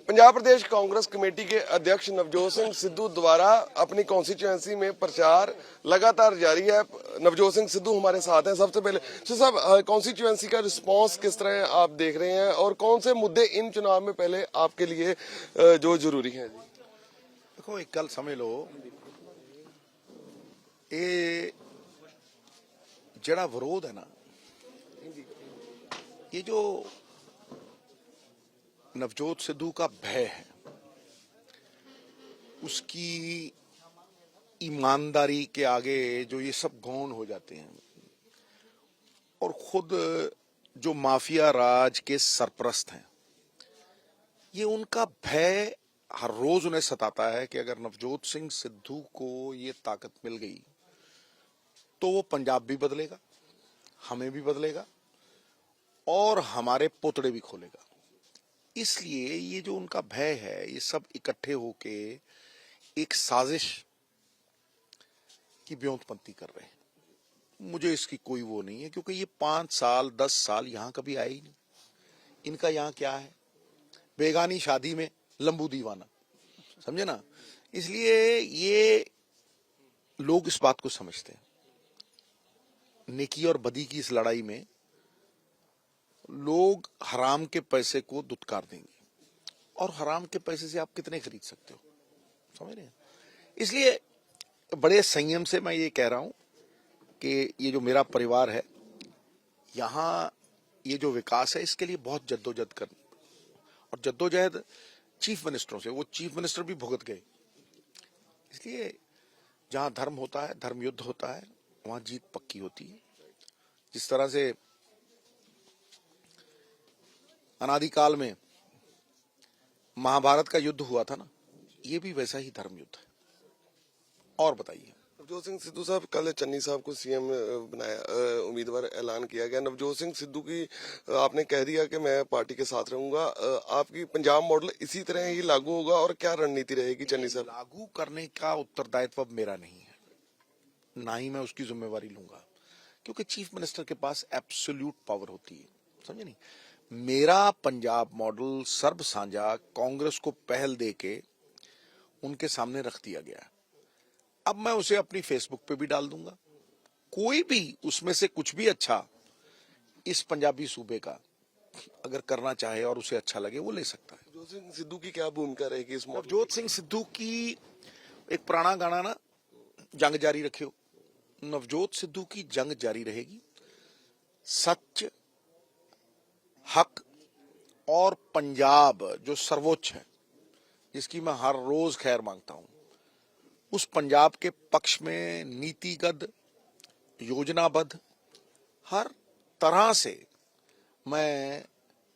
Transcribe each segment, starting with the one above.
पंजाब प्रदेश Congress committee के अध्यक्ष नवजोत सिंह सिद्धू द्वारा अपनी कॉन्स्टिट्यूएंसी में प्रचार लगातार जारी है। नवजोत सिंह सिद्धू हमारे साथ हैं। सबसे पहले साहब, कॉन्स्टिट्यूएंसी का रिस्पांस किस तरह आप देख रहे हैं और कौन से मुद्दे इन चुनाव में पहले आपके लिए जो जरूरी है? देखो, एक गल समझ लो, ये जड़ा विरोध है ना, ये जो नवजोत सिद्धू का भय है, उसकी ईमानदारी के आगे जो ये सब गौण हो जाते हैं, और खुद जो माफिया राज के सरपरस्त हैं, ये उनका भय हर रोज उन्हें सताता है कि अगर नवजोत सिंह सिद्धू को ये ताकत मिल गई तो वो पंजाब भी बदलेगा, हमें भी बदलेगा और हमारे पोतड़े भी खोलेगा। इसलिए ये जो उनका भय है, ये सब इकट्ठे होके एक साजिश की ब्योंतपंती कर रहे हैं। मुझे इसकी कोई वो नहीं है, क्योंकि ये 5 साल 10 साल यहां कभी आए ही नहीं। इनका यहां क्या है? बेगानी शादी में लंबू दीवाना, समझे ना। इसलिए ये लोग इस बात को समझते हैं, नेकी और बदी की इस लड़ाई में लोग हराम के पैसे को दुत्कार देंगे, और हराम के पैसे से आप कितने खरीद सकते हो, समझ रहे हैं। इसलिए बड़े संयम से मैं ये कह रहा हूं कि ये जो मेरा परिवार है, यहां ये जो विकास है, इसके लिए बहुत जद्दोजहद कर, और जद्दोजहद चीफ मिनिस्टरों से, वो चीफ मिनिस्टर भी भुगत गए। इसलिए जहां धर्म होता है, धर्म युद्ध होता है, वहां जीत पक्की होती है। जिस तरह से अनादिकाल में महाभारत का युद्ध हुआ था ना, ये भी वैसा ही धर्म युद्ध है। और बताइए। नवजोत सिंह सिद्धू साहब, कल चन्नी साहब को सीएम बनाया, उम्मीदवार ऐलान किया गया। नवजोत सिंह सिद्धू की आपने कह दिया कि मैं पार्टी के साथ रहूंगा। आपकी पंजाब मॉडल इसी तरह ही लागू होगा और क्या रणनीति रहेगी चन्नी साहब? लागू करने का उत्तरदायित्व अब मेरा नहीं है, ना ही मैं उसकी जिम्मेवारी लूंगा, क्योंकि चीफ मिनिस्टर के पास एब्सोल्यूट पावर होती है, समझे नहीं। मेरा पंजाब मॉडल सर्व साझा कांग्रेस को पहल देके उनके सामने रख दिया गया। अब मैं उसे अपनी फेसबुक पे भी डाल दूंगा। कोई भी उसमें से कुछ भी अच्छा इस पंजाबी सूबे का अगर करना चाहे और उसे अच्छा लगे, वो ले सकता है। नवजोत सिंह सिद्धू की क्या भूमिका रहेगी इस मॉडल? नवजोत सिंह सिद्धू की एक पुराना गाना ना, जंग जारी रखियो। नवजोत सिद्धू की जंग जारी रहेगी। सच, हक और पंजाब जो सर्वोच्च है, जिसकी मैं हर रोज खैर मांगता हूं, उस पंजाब के पक्ष में नीतिगत, योजनाबद्ध, हर तरह से मैं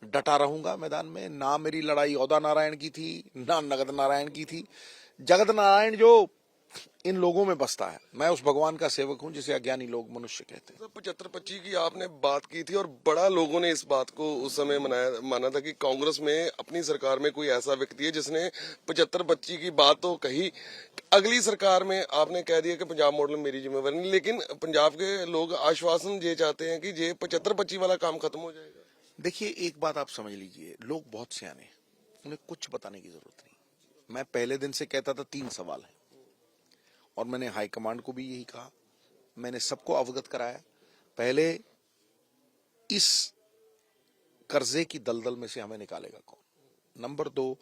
डटा रहूंगा मैदान में। ना मेरी लड़ाई औदा नारायण की थी, ना नगद नारायण की थी। जगत नारायण जो इन लोगों में बसता है, मैं उस भगवान का सेवक हूं जिसे अज्ञानी लोग मनुष्य कहते हैं। 75-25 की आपने बात की थी और बड़ा लोगों ने इस बात को उस समय माना था कि कांग्रेस में अपनी सरकार में कोई ऐसा व्यक्ति है जिसने 75-25 की बात तो कही। अगली सरकार में आपने कह दिया कि पंजाब मॉडल मेरी जिम्मेवारी नहीं, लेकिन पंजाब के लोग आश्वासन ये चाहते हैं कि ये 75-25 वाला काम खत्म हो जाएगा। देखिए, एक बात आप समझ लीजिए, लोग बहुत सियाने हैं, उन्हें कुछ बताने की जरूरत नहीं। मैं पहले दिन से कहता था 3 सवाल है, और मैंने हाईकमांड को भी यही कहा, मैंने सबको अवगत कराया। पहले, इस कर्जे की दलदल में से हमें निकालेगा कौन? नंबर 2,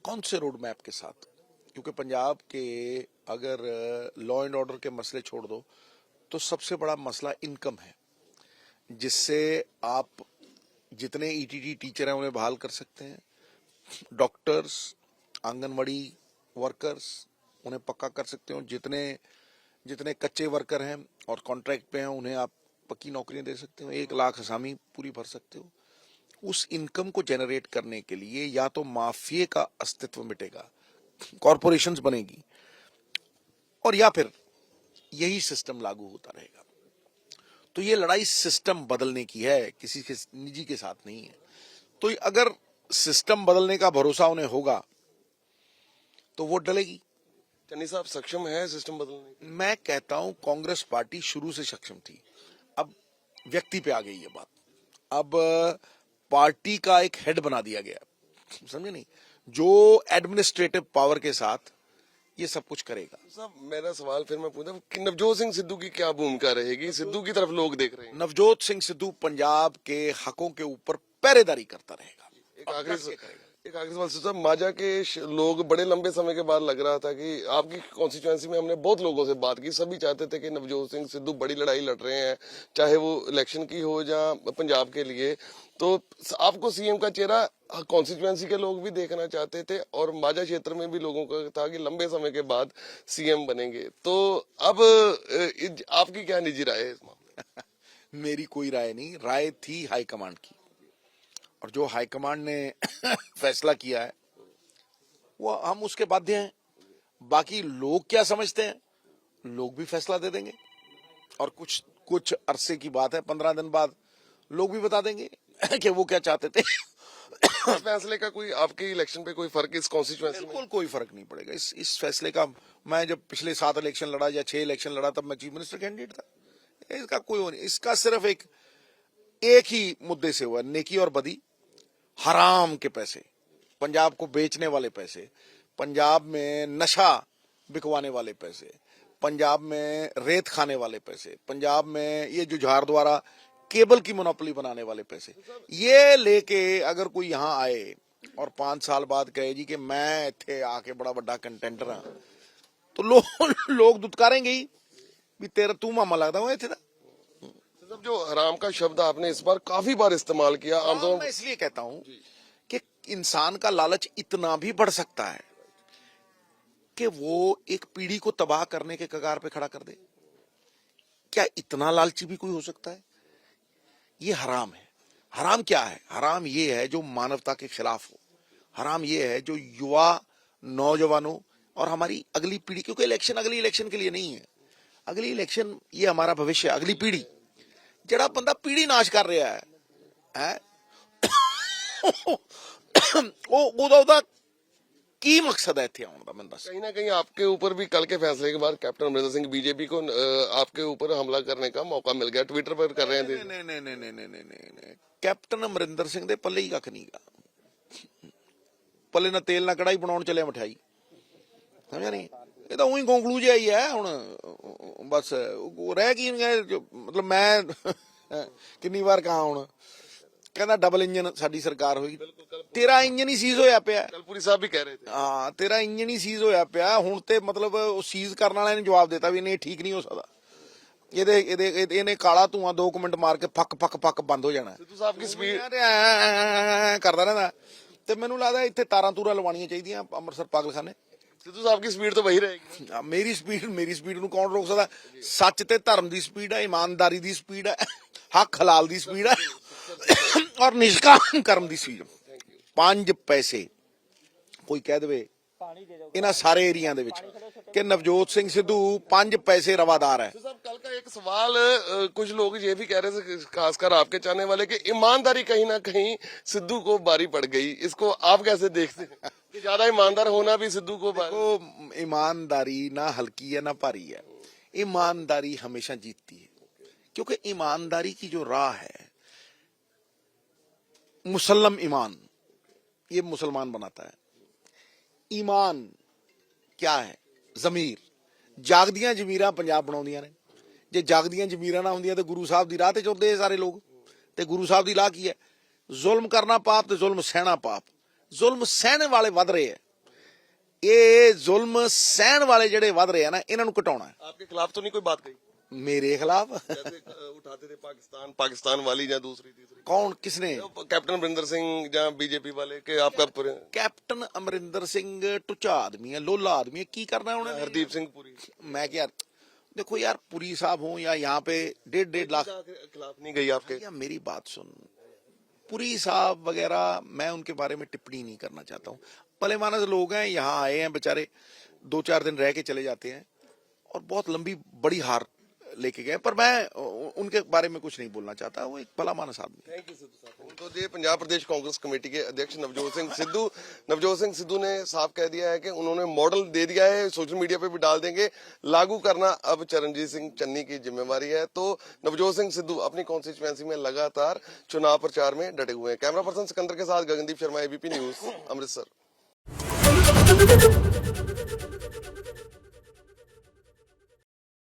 कौन से रोड मैप के साथ? क्योंकि पंजाब के अगर लॉ एंड ऑर्डर के मसले छोड़ दो, तो सबसे बड़ा मसला इनकम है, जिससे आप जितने ईटीटी टीचर हैं उन्हें बहाल कर सकते हैं, डॉक्टर्स, आंगनवाड़ी वर्कर्स, उन्हें पक्का कर सकते हो। जितने कच्चे वर्कर हैं और कॉन्ट्रैक्ट पे हैं, उन्हें आप पक्की नौकरियां दे सकते हो। 1 लाख असामी पूरी भर सकते हो। उस इनकम को जनरेट करने के लिए या तो माफिया का अस्तित्व मिटेगा, कॉरपोरेशंस बनेगी, और या फिर यही सिस्टम लागू होता रहेगा। तो ये लड़ाई सिस्टम बदलने की है, किसी के निजी के साथ नहीं है। तो अगर सिस्टम बदलने का भरोसा उन्हें होगा तो वोट डलेगी। चन्नी साहब सक्षम है सिस्टम बदलने? मैं कहता हूं कांग्रेस पार्टी शुरू से सक्षम थी, अब व्यक्ति पे आ गई ये बात। अब पार्टी का एक हेड बना दिया गया, समझे नहीं। जो एडमिनिस्ट्रेटिव पावर के साथ ये सब कुछ करेगा। साहब मेरा सवाल फिर मैं पूछता हूं कि नवजोत सिंह सिद्धू की क्या भूमिका रहेगी? सिद्धू की तरफ लोग देख रहे हैं। नवजोत सिंह सिद्धू पंजाब के हकों के ऊपर पहरेदारी करता रहेगा। एक आखिरी सवाल साहब, माजा के लोग बड़े लंबे समय के बाद लग रहा था कि आपकी कॉन्स्टिट्यूएंसी में हमने बहुत लोगों से बात की, सभी चाहते थे कि नवजोत सिंह सिद्धू बड़ी लड़ाई लड़ रहे हैं, चाहे वो इलेक्शन की हो या पंजाब के लिए, तो आपको सीएम का चेहरा कॉन्स्टिट्यूएंसी के लोग भी देखना चाहते थे और माजा क्षेत्र में भी लोगों का था कि लंबे समय के बाद सीएम बनेंगे। तो अब आपकी क्या निजी राय है इस मामले में? मेरी कोई राय नहीं, राय थी हाईकमांड की, और जो हाईकमांड ने फैसला किया है वो हम उसके बाध्य हैं। बाकी लोग क्या समझते हैं, लोग भी फैसला दे देंगे, और कुछ कुछ अरसे की बात है, 15 दिन बाद लोग भी बता देंगे कि वो क्या चाहते थे। इस फैसले का कोई आपके इलेक्शन पे कोई फर्क इस कॉन्स्टिट्यूएंसी में? बिल्कुल कोई फर्क नहीं पड़ेगा इस फैसले का। मैं जब पिछले 7 इलेक्शन लड़ा या 6 इलेक्शन लड़ा तब मैं चीफ मिनिस्टर कैंडिडेट था। इसका कोई वो नहीं, इसका सिर्फ एक ही मुद्दे से हुआ, नेकी और बदी, हराम के पैसे, पंजाब को बेचने वाले पैसे, पंजाब में नशा बिकवाने वाले पैसे, पंजाब में रेत खाने वाले पैसे, पंजाब में ये जुझार द्वारा केबल की मोनोपोली बनाने वाले पैसे, ये लेके अगर कोई यहाँ आए और 5 साल बाद कहे जी कि मैं इत्थे आके बड़ा बड़ा कंटेंटर हाँ, तो लोग दुत्कारेंगे ही भी तेरा तू मामा लगता हूँ इत्थे दा। मतलब जो हराम का शब्द आपने इस बार काफी बार इस्तेमाल किया, आमतौर मैं इसलिए कहता हूं कि इंसान का लालच इतना भी बढ़ सकता है कि वो एक पीढ़ी को तबाह करने के कगार पे खड़ा कर दे। क्या इतना लालची भी कोई हो सकता है? ये हराम है। हराम क्या है? हराम ये है जो मानवता के खिलाफ हो। हराम ये है जो युवा नौजवानों और हमारी अगली पीढ़ी, क्योंकि इलेक्शन अगली इलेक्शन के लिए नहीं है, अगली इलेक्शन ये हमारा भविष्य, अगली पीढ़ी। ਜਿਹੜਾ ਬੰਦਾ ਪੀੜੀ ਨਾਸ਼ ਕਰ ਰਿਹਾ ਹੈ ਉਹਦਾ ਕੀ ਮਕਸਦ है ਇੱਥੇ ਆਉਣ ਦਾ, ਮੈਨੂੰ ਦੱਸ। कहीं ना कहीं आपके ऊपर भी कल के फैसले के बाद कैप्टन अमरिंदर सिंह बीजेपी को आपके ऊपर हमला करने का मौका मिल गया, ट्विटर पर कर रहे थे। नहीं, कैप्टन अमरिंदर सिंह ਦੇ ਪੱਲੇ ਹੀ ਕੱਖ ਨਹੀਂਗਾ। ਪੱਲੇ ਨਾ ਤੇਲ ਨਾ ਕੜਾਈ ਬਣਾਉਣ ਚੱਲਿਆ ਮਠਾਈ, ਸਮਝਿਆ ਨਹੀਂ? ਇਹ ਤਾਂ ਉਹੀ ਗੋਂਗਲੂ ਜਿਹਾ ਹੀ ਹੈ ਹੁਣ, ਬਸ ਰਹਿ ਕੀ ਮਤਲਬ ਮੈਂ ਕਿੰਨੀ ਵਾਰ ਕਹਾ ਹੁਣ, ਕਹਿੰਦਾ ਡਬਲ ਇੰਜਨ ਸਾਡੀ ਸਰਕਾਰ ਹੋਈ, ਤੇਰਾ ਇੰਜਨ ਹੀ ਸੀਜ਼ ਹੋਇਆ ਪਿਆ। कलपुरी साहब भी कह रहे थे ਹਾਂ, ਤੇਰਾ ਇੰਜਨ ਹੀ ਸੀਜ਼ ਹੋਇਆ ਪਿਆ ਹੁਣ, ਤੇ ਮਤਲਬ ਉਹ ਸੀਜ਼ ਕਰਨ ਵਾਲਿਆਂ ਨੇ ਜਵਾਬ ਦਿੱਤਾ ਵੀ ਨਹੀਂ ਠੀਕ ਨਹੀਂ ਹੋ ਸਕਦਾ, ਇਹਨੇ ਕਾਲਾ ਧੂਆਂ 2 ਮਿੰਟ ਮਾਰ ਕੇ ਫੱਕ ਫੱਕ ਫੱਕ ਬੰਦ ਹੋ ਜਾਣਾ। सिद्धू साहब की स्पीड ਕਰਦਾ ਰਹਿੰਦਾ, ਤੇ ਮੈਨੂੰ ਲੱਗਦਾ ਇੱਥੇ ਤਾਰਾਂ ਤੂਰਾਂ ਲਵਾਉਣੀਆਂ ਚਾਹੀਦੀਆਂ ਅੰਮ੍ਰਿਤਸਰ ਪਾਗਲਖਾਨੇ। सिद्धू साहब की स्पीड तो वही रहेगी। ਮੇਰੀ ਸਪੀਡ ਨੂੰ ਕੌਣ ਰੋਕ ਸਕਦਾ? ਸੱਚ ਤੇ ਧਰਮ ਦੀ ਸਪੀਡ ਹੈ, ਇਮਾਨਦਾਰੀ ਦੀ ਸਪੀਡ ਹੈ, ਹੱਕ ਹਲਾਲ ਦੀ ਸਪੀਡ ਹੈ, ਔਰ ਨਿਸ਼ਕਾਮ ਕਰਮ ਦੀ ਸਪੀਡ। 5 ਪੈਸੇ ਕੋਈ ਕਹਿ ਦੇਵੇ ਇਹਨਾਂ ਸਾਰੇ ਏਰੀਆ ਦੇ ਵਿੱਚ कि नवजोत सिंह सिद्धू 5 पैसे रवादार है। साहब कल का एक सवाल कुछ लोग ये भी कह रहे थे, खासकर आपके चाहने वाले, कि ईमानदारी कहीं ना कहीं सिद्धू को बारी पड़ गई, इसको आप कैसे देखते हैं कि ज्यादा ईमानदार होना भी सिद्धू को ईमानदारी ना हल्की है ना भारी है, ईमानदारी हमेशा जीतती है, क्योंकि ईमानदारी की जो राह है, मुसल्लम ईमान, ये मुसलमान बनाता है। ईमान क्या है? ਜ਼ਮੀਰ। ਜਾਗਦੀਆਂ ਜ਼ਮੀਰਾਂ ਪੰਜਾਬ ਬਣਾਉਂਦੀਆਂ ਨੇ। ਜੇ ਜਾਗਦੀਆਂ ਜ਼ਮੀਰਾਂ ਨਾ ਹੁੰਦੀਆਂ ਤੇ ਗੁਰੂ ਸਾਹਿਬ ਦੀ ਰਾਹ ਤੇ ਚੱਲਦੇ ਸਾਰੇ ਲੋਕ। ਤੇ ਗੁਰੂ ਸਾਹਿਬ ਦੀ ਰਾਹ ਕੀ ਹੈ? ਜ਼ੁਲਮ ਕਰਨਾ ਪਾਪ ਤੇ ਜ਼ੁਲਮ ਸਹਿਣਾ ਪਾਪ। ਜ਼ੁਲਮ ਸਹਿਣ ਵਾਲੇ ਵੱਧ ਰਹੇ ਆ, ਇਹ ਜ਼ੁਲਮ ਸਹਿਣ ਵਾਲੇ ਜਿਹੜੇ ਵੱਧ ਰਹੇ ਆ ਨਾ, ਇਹਨਾਂ ਨੂੰ ਘਟਾਉਣਾ ਹੈ। आपके खिलाफ तो नहीं कोई बात कही? मेरे खिलाफ जैसे उठाते थे पाकिस्तान वाली या दूसरी तीसरी? कौन? किसने? कैप्टन अमरिंदर सिंह या बीजेपी वाले के आपका कैप्टन अमरिंदर सिंह टुचा आदमी है, लोला आदमी है, की करना है उन्हें? हरदीप सिंह पुरी। मैं क्या, देखो यार, पुरी साहब हो या यहाँ पे 1.5 लाख खिलाफ नहीं गई आपके? या मेरी बात सुन, पुरी साहब वगैरह मैं उनके बारे में टिप्पणी नहीं करना चाहता हूँ। भले मानस लोग हैं, यहाँ आए हैं बेचारे, 2-4 दिन रह के चले जाते हैं और बहुत लंबी बड़ी हार लेके गए, पर मैं उनके बारे में कुछ नहीं बोलना चाहता। वो एक भला मानस आदमी। थैंक यू सिद्धू साहब। तो ये पंजाब प्रदेश कांग्रेस कमेटी के अध्यक्ष नवजोत सिंह सिद्धू ने साफ कह दिया है कि उन्होंने मॉडल दे दिया है, सोशल मीडिया पे भी डाल देंगे, लागू करना अब चरणजीत सिंह चन्नी की जिम्मेवारी है। तो नवजोत सिंह सिद्धू अपनी कॉन्स्टिट्यूएंसी में लगातार चुनाव प्रचार में डटे हुए हैं। कैमरा पर्सन सिकंदर के साथ गगनदीप शर्मा, एबीपी न्यूज, अमृतसर।